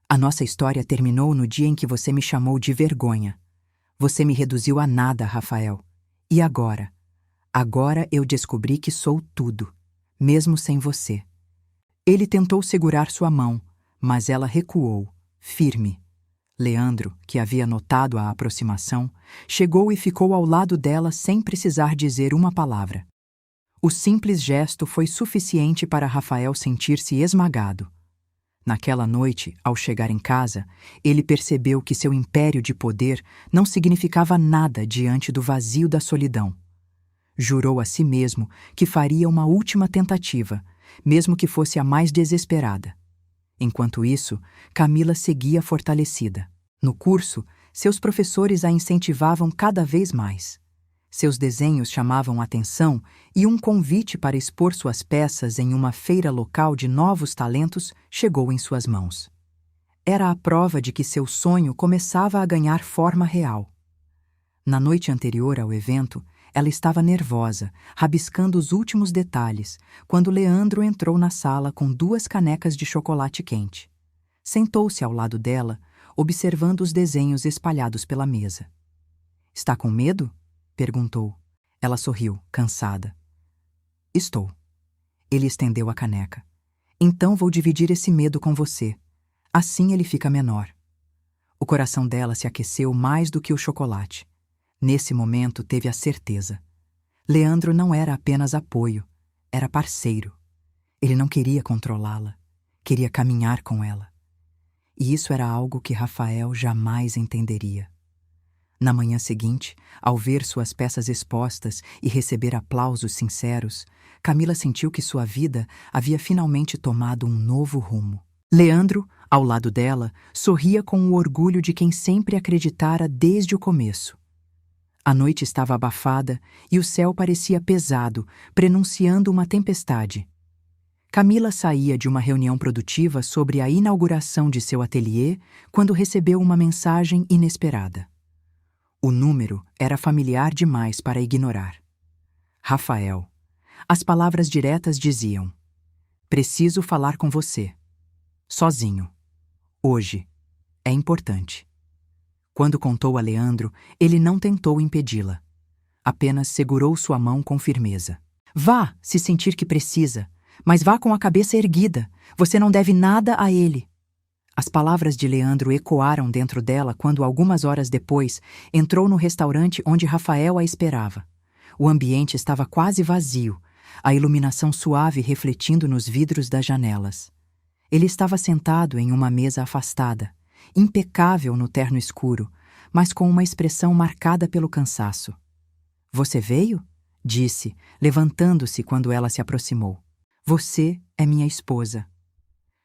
"A nossa história terminou no dia em que você me chamou de vergonha. Você me reduziu a nada, Rafael. E agora? Agora eu descobri que sou tudo, mesmo sem você." Ele tentou segurar sua mão, mas ela recuou, firme. Leandro, que havia notado a aproximação, chegou e ficou ao lado dela sem precisar dizer uma palavra. O simples gesto foi suficiente para Rafael sentir-se esmagado. Naquela noite, ao chegar em casa, ele percebeu que seu império de poder não significava nada diante do vazio da solidão. Jurou a si mesmo que faria uma última tentativa, mesmo que fosse a mais desesperada. Enquanto isso, Camila seguia fortalecida. No curso, seus professores a incentivavam cada vez mais. Seus desenhos chamavam a atenção e um convite para expor suas peças em uma feira local de novos talentos chegou em suas mãos. Era a prova de que seu sonho começava a ganhar forma real. Na noite anterior ao evento, ela estava nervosa, rabiscando os últimos detalhes, quando Leandro entrou na sala com 2 canecas de chocolate quente. Sentou-se ao lado dela, observando os desenhos espalhados pela mesa. — Está com medo? Perguntou. Ela sorriu, cansada. — Estou. Ele estendeu a caneca. — Então vou dividir esse medo com você. Assim ele fica menor. O coração dela se aqueceu mais do que o chocolate. Nesse momento teve a certeza. Leandro não era apenas apoio, era parceiro. Ele não queria controlá-la, queria caminhar com ela. E isso era algo que Rafael jamais entenderia. Na manhã seguinte, ao ver suas peças expostas e receber aplausos sinceros, Camila sentiu que sua vida havia finalmente tomado um novo rumo. Leandro, ao lado dela, sorria com o orgulho de quem sempre acreditara desde o começo. A noite estava abafada e o céu parecia pesado, prenunciando uma tempestade. Camila saía de uma reunião produtiva sobre a inauguração de seu ateliê quando recebeu uma mensagem inesperada. O número era familiar demais para ignorar. Rafael. As palavras diretas diziam: "Preciso falar com você. Sozinho. Hoje. É importante." Quando contou a Leandro, ele não tentou impedi-la. Apenas segurou sua mão com firmeza. "Vá, se sentir que precisa, mas vá com a cabeça erguida. Você não deve nada a ele." As palavras de Leandro ecoaram dentro dela quando, algumas horas depois, entrou no restaurante onde Rafael a esperava. O ambiente estava quase vazio, a iluminação suave refletindo nos vidros das janelas. Ele estava sentado em uma mesa afastada, impecável no terno escuro, mas com uma expressão marcada pelo cansaço. "Você veio?" disse, levantando-se quando ela se aproximou. "Você é minha esposa."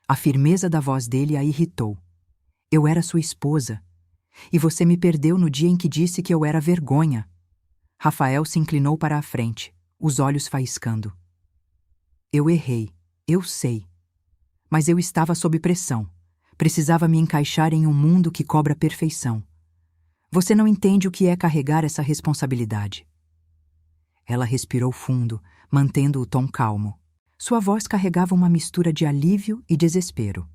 A firmeza da voz dele a irritou. "Eu era sua esposa. E você me perdeu no dia em que disse que eu era vergonha." Rafael se inclinou para a frente, os olhos faiscando. "Eu errei, eu sei. Mas eu estava sob pressão. Precisava me encaixar em um mundo que cobra perfeição. Você não entende o que é carregar essa responsabilidade." Ela respirou fundo, mantendo o tom calmo. Sua voz carregava uma mistura de alívio e desespero.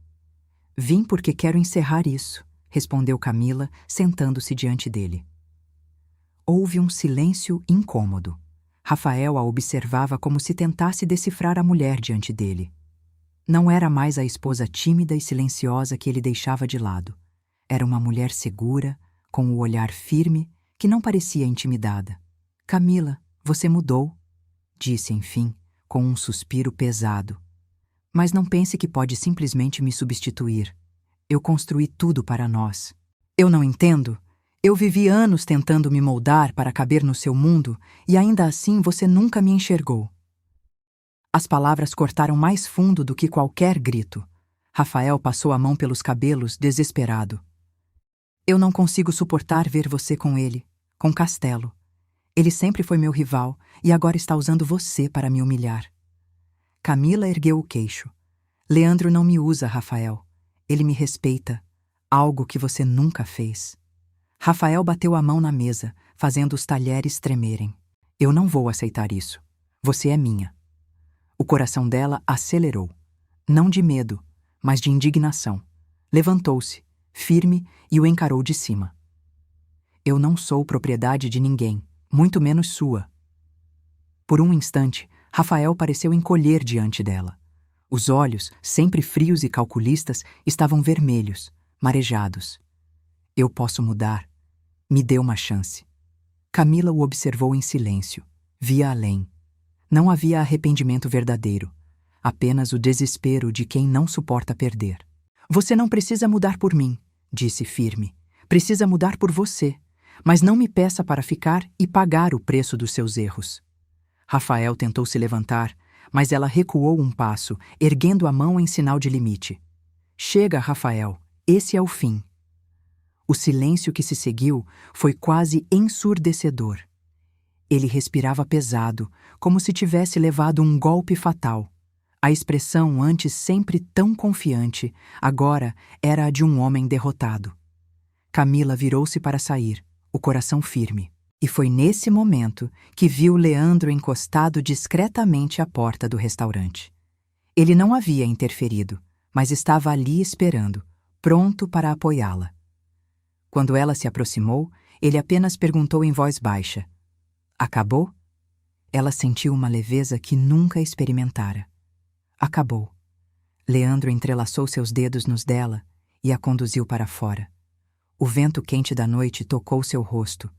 "Vim porque quero encerrar isso", respondeu Camila, sentando-se diante dele. Houve um silêncio incômodo. Rafael a observava como se tentasse decifrar a mulher diante dele. Não era mais a esposa tímida e silenciosa que ele deixava de lado. Era uma mulher segura, com o olhar firme, que não parecia intimidada. "Camila, você mudou", disse enfim, com um suspiro pesado. "Mas não pense que pode simplesmente me substituir. Eu construí tudo para nós." "Eu não entendo. Eu vivi anos tentando me moldar para caber no seu mundo e ainda assim você nunca me enxergou." As palavras cortaram mais fundo do que qualquer grito. Rafael passou a mão pelos cabelos, desesperado. "Eu não consigo suportar ver você com ele, com Castelo. Ele sempre foi meu rival e agora está usando você para me humilhar." Camila ergueu o queixo. "Leandro não me usa, Rafael. Ele me respeita, algo que você nunca fez." Rafael bateu a mão na mesa, fazendo os talheres tremerem. "Eu não vou aceitar isso. Você é minha." O coração dela acelerou. Não de medo, mas de indignação. Levantou-se, firme, e o encarou de cima. "Eu não sou propriedade de ninguém, muito menos sua." Por um instante, Rafael pareceu encolher diante dela. Os olhos, sempre frios e calculistas, estavam vermelhos, marejados. "Eu posso mudar. Me dê uma chance." Camila o observou em silêncio. Via além. Não havia arrependimento verdadeiro, apenas o desespero de quem não suporta perder. Você não precisa mudar por mim, disse firme. Precisa mudar por você, mas não me peça para ficar e pagar o preço dos seus erros. Rafael tentou se levantar, mas ela recuou um passo, erguendo a mão em sinal de limite. Chega, Rafael, esse é o fim. O silêncio que se seguiu foi quase ensurdecedor. Ele respirava pesado, como se tivesse levado um golpe fatal. A expressão, antes sempre tão confiante, agora era a de um homem derrotado. Camila virou-se para sair, o coração firme. E foi nesse momento que viu Leandro encostado discretamente à porta do restaurante. Ele não havia interferido, mas estava ali esperando, pronto para apoiá-la. Quando ela se aproximou, ele apenas perguntou em voz baixa: "Acabou?" Ela sentiu uma leveza que nunca experimentara. Acabou. Leandro entrelaçou seus dedos nos dela e a conduziu para fora. O vento quente da noite tocou seu rosto,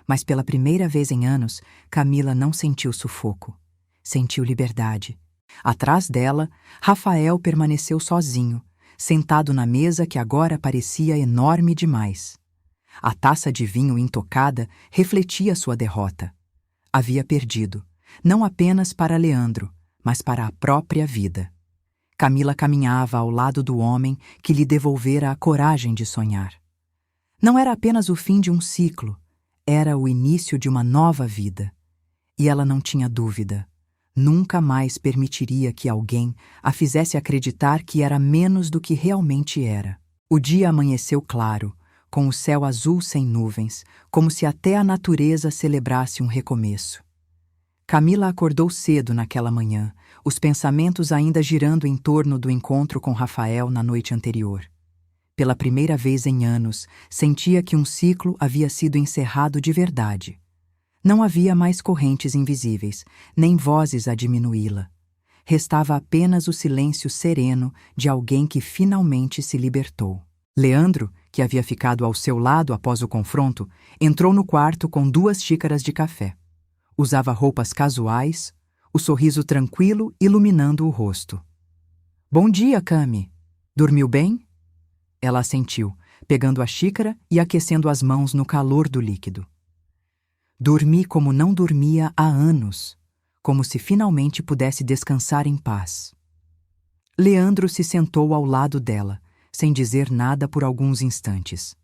mas pela primeira vez em anos, Camila não sentiu sufoco. Sentiu liberdade. Atrás dela, Rafael permaneceu sozinho, sentado na mesa que agora parecia enorme demais. A taça de vinho intocada refletia sua derrota. Havia perdido, não apenas para Leandro, mas para a própria vida. Camila caminhava ao lado do homem que lhe devolvera a coragem de sonhar. Não era apenas o fim de um ciclo, era o início de uma nova vida. E ela não tinha dúvida. Nunca mais permitiria que alguém a fizesse acreditar que era menos do que realmente era. O dia amanheceu claro, com o céu azul sem nuvens, como se até a natureza celebrasse um recomeço. Camila acordou cedo naquela manhã, os pensamentos ainda girando em torno do encontro com Rafael na noite anterior. Pela primeira vez em anos, sentia que um ciclo havia sido encerrado de verdade. Não havia mais correntes invisíveis, nem vozes a diminuí-la. Restava apenas o silêncio sereno de alguém que finalmente se libertou. Leandro, que havia ficado ao seu lado após o confronto, entrou no quarto com 2 xícaras de café. Usava roupas casuais, o sorriso tranquilo iluminando o rosto. "Bom dia, Cami. Dormiu bem?" Ela assentiu, pegando a xícara e aquecendo as mãos no calor do líquido. Dormi como não dormia há anos, como se finalmente pudesse descansar em paz. Leandro se sentou ao lado dela, sem dizer nada por alguns instantes.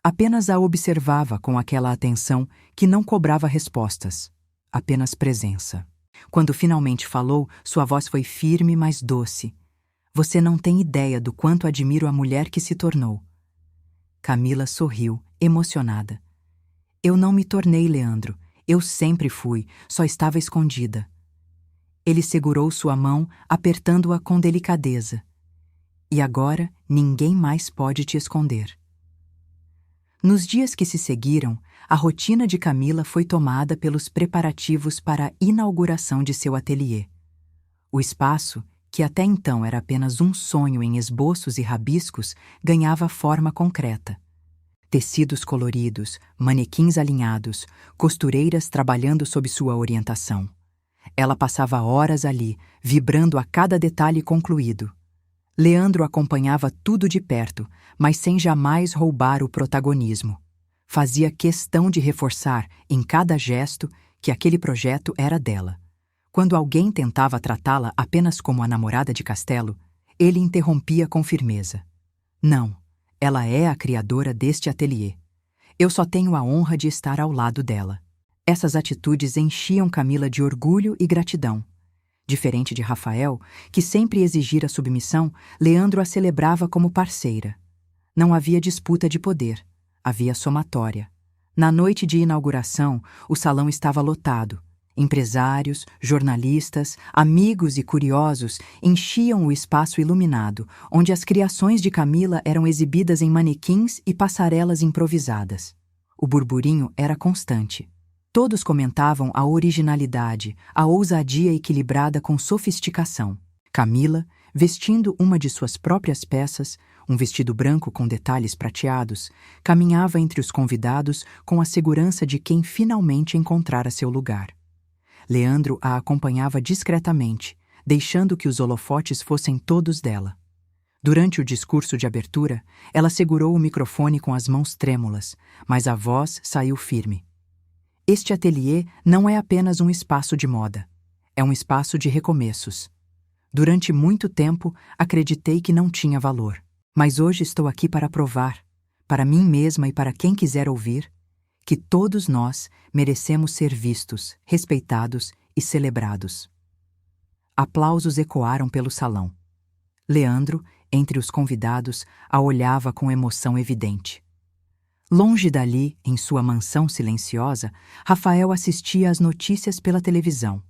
Apenas a observava com aquela atenção que não cobrava respostas, apenas presença. Quando finalmente falou, sua voz foi firme, mas doce. "Você não tem ideia do quanto admiro a mulher que se tornou." Camila sorriu, emocionada. "Eu não me tornei, Leandro. Eu sempre fui, só estava escondida." Ele segurou sua mão, apertando-a com delicadeza. "E agora, ninguém mais pode te esconder." Nos dias que se seguiram, a rotina de Camila foi tomada pelos preparativos para a inauguração de seu ateliê. O espaço, que até então era apenas um sonho em esboços e rabiscos, ganhava forma concreta. Tecidos coloridos, manequins alinhados, costureiras trabalhando sob sua orientação. Ela passava horas ali, vibrando a cada detalhe concluído. Leandro acompanhava tudo de perto, mas sem jamais roubar o protagonismo. Fazia questão de reforçar, em cada gesto, que aquele projeto era dela. Quando alguém tentava tratá-la apenas como a namorada de Castelo, ele interrompia com firmeza. "Não, ela é a criadora deste ateliê. Eu só tenho a honra de estar ao lado dela." Essas atitudes enchiam Camila de orgulho e gratidão. Diferente de Rafael, que sempre exigira submissão, Leandro a celebrava como parceira. Não havia disputa de poder, havia somatória. Na noite de inauguração, o salão estava lotado. Empresários, jornalistas, amigos e curiosos enchiam o espaço iluminado, onde as criações de Camila eram exibidas em manequins e passarelas improvisadas. O burburinho era constante. Todos comentavam a originalidade, a ousadia equilibrada com sofisticação. Camila, vestindo uma de suas próprias peças, um vestido branco com detalhes prateados, caminhava entre os convidados com a segurança de quem finalmente encontrara seu lugar. Leandro a acompanhava discretamente, deixando que os holofotes fossem todos dela. Durante o discurso de abertura, ela segurou o microfone com as mãos trêmulas, mas a voz saiu firme. Este ateliê não é apenas um espaço de moda. É um espaço de recomeços. Durante muito tempo, acreditei que não tinha valor. Mas hoje estou aqui para provar, para mim mesma e para quem quiser ouvir, que todos nós merecemos ser vistos, respeitados e celebrados. Aplausos ecoaram pelo salão. Leandro, entre os convidados, a olhava com emoção evidente. Longe dali, em sua mansão silenciosa, Rafael assistia às notícias pela televisão.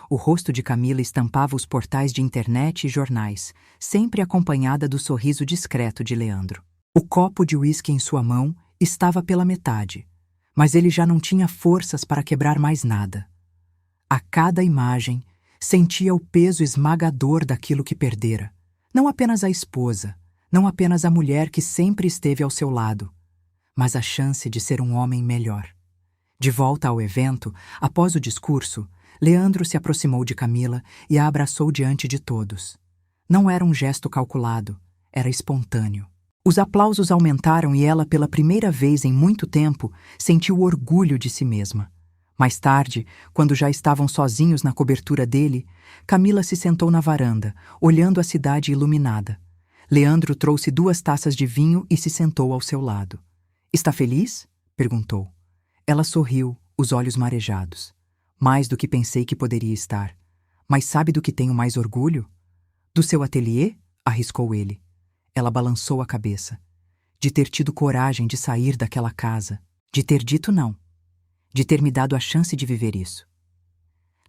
O rosto de Camila estampava os portais de internet e jornais, sempre acompanhada do sorriso discreto de Leandro. O copo de uísque em sua mão estava pela metade, mas ele já não tinha forças para quebrar mais nada. A cada imagem, sentia o peso esmagador daquilo que perdera. Não apenas a esposa, não apenas a mulher que sempre esteve ao seu lado, mas a chance de ser um homem melhor. De volta ao evento, após o discurso, Leandro se aproximou de Camila e a abraçou diante de todos. Não era um gesto calculado, era espontâneo. Os aplausos aumentaram e ela, pela primeira vez em muito tempo, sentiu orgulho de si mesma. Mais tarde, quando já estavam sozinhos na cobertura dele, Camila se sentou na varanda, olhando a cidade iluminada. Leandro trouxe 2 taças de vinho e se sentou ao seu lado. "Está feliz?" perguntou. Ela sorriu, os olhos marejados. "Mais do que pensei que poderia estar. Mas sabe do que tenho mais orgulho?" "Do seu ateliê?" arriscou ele. Ela balançou a cabeça. "De ter tido coragem de sair daquela casa. De ter dito não. De ter me dado a chance de viver isso."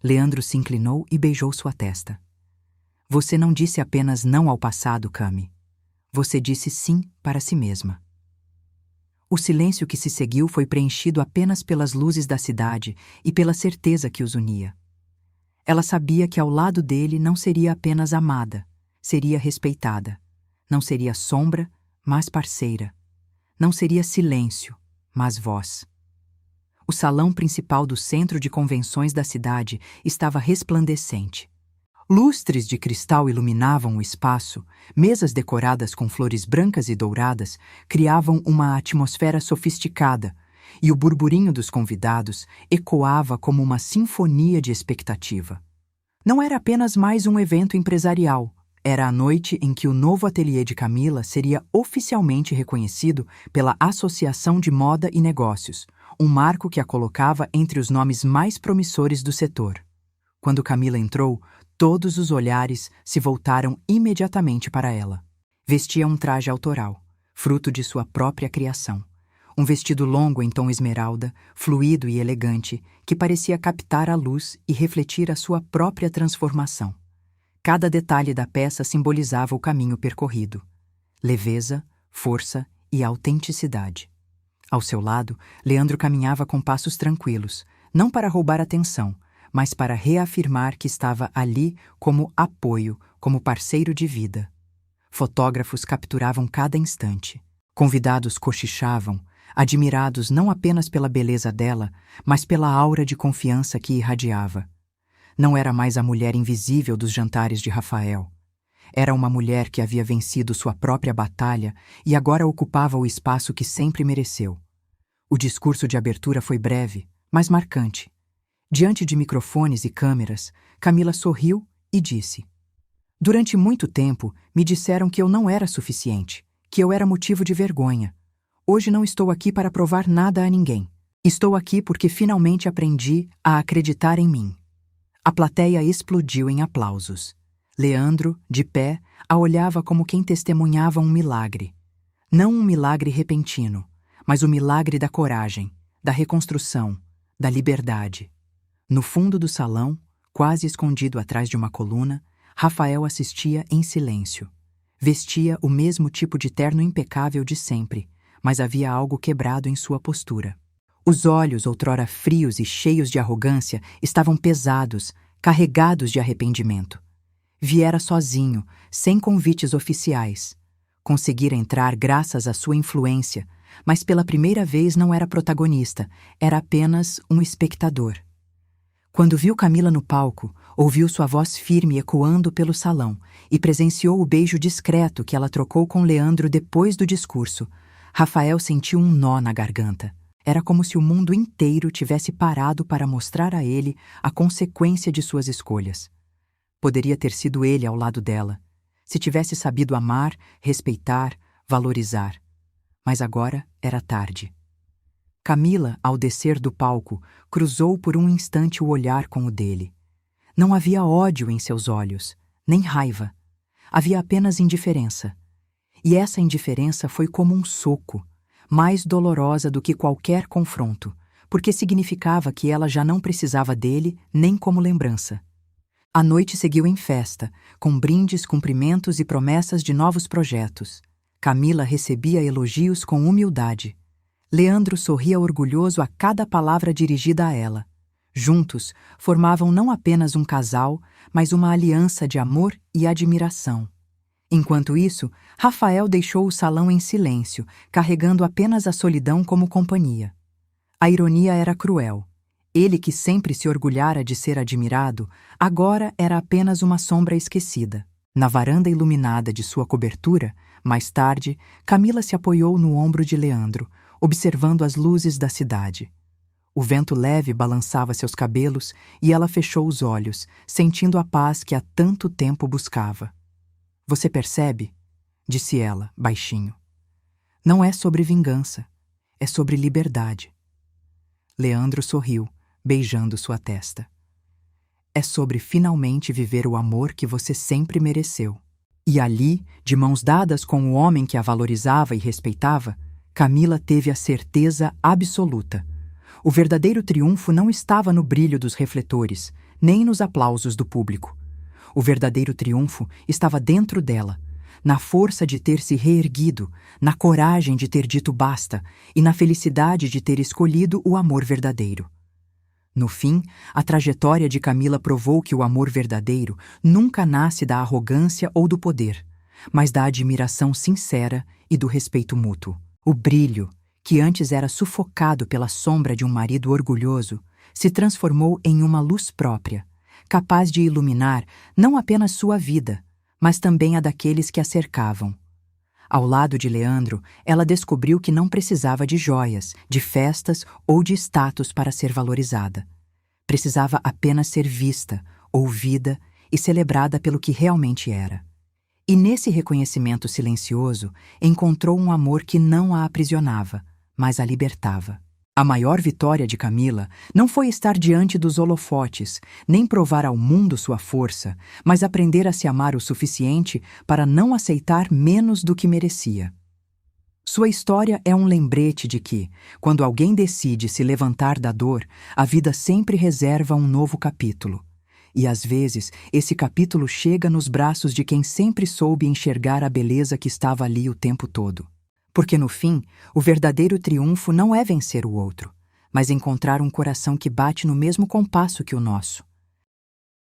Leandro se inclinou e beijou sua testa. "Você não disse apenas não ao passado, Cami. Você disse sim para si mesma." O silêncio que se seguiu foi preenchido apenas pelas luzes da cidade e pela certeza que os unia. Ela sabia que ao lado dele não seria apenas amada, seria respeitada. Não seria sombra, mas parceira. Não seria silêncio, mas voz. O salão principal do centro de convenções da cidade estava resplandecente. Lustres de cristal iluminavam o espaço, mesas decoradas com flores brancas e douradas criavam uma atmosfera sofisticada, e o burburinho dos convidados ecoava como uma sinfonia de expectativa. Não era apenas mais um evento empresarial, era a noite em que o novo ateliê de Camila seria oficialmente reconhecido pela Associação de Moda e Negócios, um marco que a colocava entre os nomes mais promissores do setor. Quando Camila entrou, todos os olhares se voltaram imediatamente para ela. Vestia um traje autoral, fruto de sua própria criação. Um vestido longo em tom esmeralda, fluido e elegante, que parecia captar a luz e refletir a sua própria transformação. Cada detalhe da peça simbolizava o caminho percorrido. Leveza, força e autenticidade. Ao seu lado, Leandro caminhava com passos tranquilos, não para roubar atenção, mas para reafirmar que estava ali como apoio, como parceiro de vida. Fotógrafos capturavam cada instante. Convidados cochichavam, admirados não apenas pela beleza dela, mas pela aura de confiança que irradiava. Não era mais a mulher invisível dos jantares de Rafael. Era uma mulher que havia vencido sua própria batalha e agora ocupava o espaço que sempre mereceu. O discurso de abertura foi breve, mas marcante. Diante de microfones e câmeras, Camila sorriu e disse: "Durante muito tempo, me disseram que eu não era suficiente, que eu era motivo de vergonha. Hoje não estou aqui para provar nada a ninguém. Estou aqui porque finalmente aprendi a acreditar em mim." A plateia explodiu em aplausos. Leandro, de pé, a olhava como quem testemunhava um milagre. Não um milagre repentino, mas o milagre da coragem, da reconstrução, da liberdade. No fundo do salão, quase escondido atrás de uma coluna, Rafael assistia em silêncio. Vestia o mesmo tipo de terno impecável de sempre, mas havia algo quebrado em sua postura. Os olhos, outrora frios e cheios de arrogância, estavam pesados, carregados de arrependimento. Viera sozinho, sem convites oficiais. Conseguira entrar graças à sua influência, mas pela primeira vez não era protagonista, era apenas um espectador. Quando viu Camila no palco, ouviu sua voz firme ecoando pelo salão e presenciou o beijo discreto que ela trocou com Leandro depois do discurso. Rafael sentiu um nó na garganta. Era como se o mundo inteiro tivesse parado para mostrar a ele a consequência de suas escolhas. Poderia ter sido ele ao lado dela, se tivesse sabido amar, respeitar, valorizar. Mas agora era tarde. Camila, ao descer do palco, cruzou por um instante o olhar com o dele. Não havia ódio em seus olhos, nem raiva. Havia apenas indiferença. E essa indiferença foi como um soco, mais dolorosa do que qualquer confronto, porque significava que ela já não precisava dele nem como lembrança. A noite seguiu em festa, com brindes, cumprimentos e promessas de novos projetos. Camila recebia elogios com humildade. Leandro sorria orgulhoso a cada palavra dirigida a ela. Juntos, formavam não apenas um casal, mas uma aliança de amor e admiração. Enquanto isso, Rafael deixou o salão em silêncio, carregando apenas a solidão como companhia. A ironia era cruel. Ele, que sempre se orgulhara de ser admirado, agora era apenas uma sombra esquecida. Na varanda iluminada de sua cobertura, mais tarde, Camila se apoiou no ombro de Leandro, observando as luzes da cidade. O vento leve balançava seus cabelos e ela fechou os olhos, sentindo a paz que há tanto tempo buscava. "Você percebe?" disse ela, baixinho. "Não é sobre vingança, é sobre liberdade." Leandro sorriu, beijando sua testa. "É sobre finalmente viver o amor que você sempre mereceu." E ali, de mãos dadas com o homem que a valorizava e respeitava, Camila teve a certeza absoluta. O verdadeiro triunfo não estava no brilho dos refletores, nem nos aplausos do público. O verdadeiro triunfo estava dentro dela, na força de ter se reerguido, na coragem de ter dito basta e na felicidade de ter escolhido o amor verdadeiro. No fim, a trajetória de Camila provou que o amor verdadeiro nunca nasce da arrogância ou do poder, mas da admiração sincera e do respeito mútuo. O brilho, que antes era sufocado pela sombra de um marido orgulhoso, se transformou em uma luz própria, capaz de iluminar não apenas sua vida, mas também a daqueles que a cercavam. Ao lado de Leandro, ela descobriu que não precisava de joias, de festas ou de status para ser valorizada. Precisava apenas ser vista, ouvida e celebrada pelo que realmente era. E nesse reconhecimento silencioso, encontrou um amor que não a aprisionava, mas a libertava. A maior vitória de Camila não foi estar diante dos holofotes, nem provar ao mundo sua força, mas aprender a se amar o suficiente para não aceitar menos do que merecia. Sua história é um lembrete de que, quando alguém decide se levantar da dor, a vida sempre reserva um novo capítulo. E às vezes, esse capítulo chega nos braços de quem sempre soube enxergar a beleza que estava ali o tempo todo. Porque no fim, o verdadeiro triunfo não é vencer o outro, mas encontrar um coração que bate no mesmo compasso que o nosso.